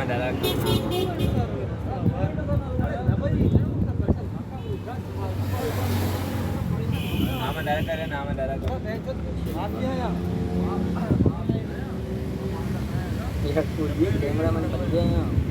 આમાં દાદા આમાં દાદા કરે ને આમાં દાદા કરે कैमरा मैंने बच गए हैं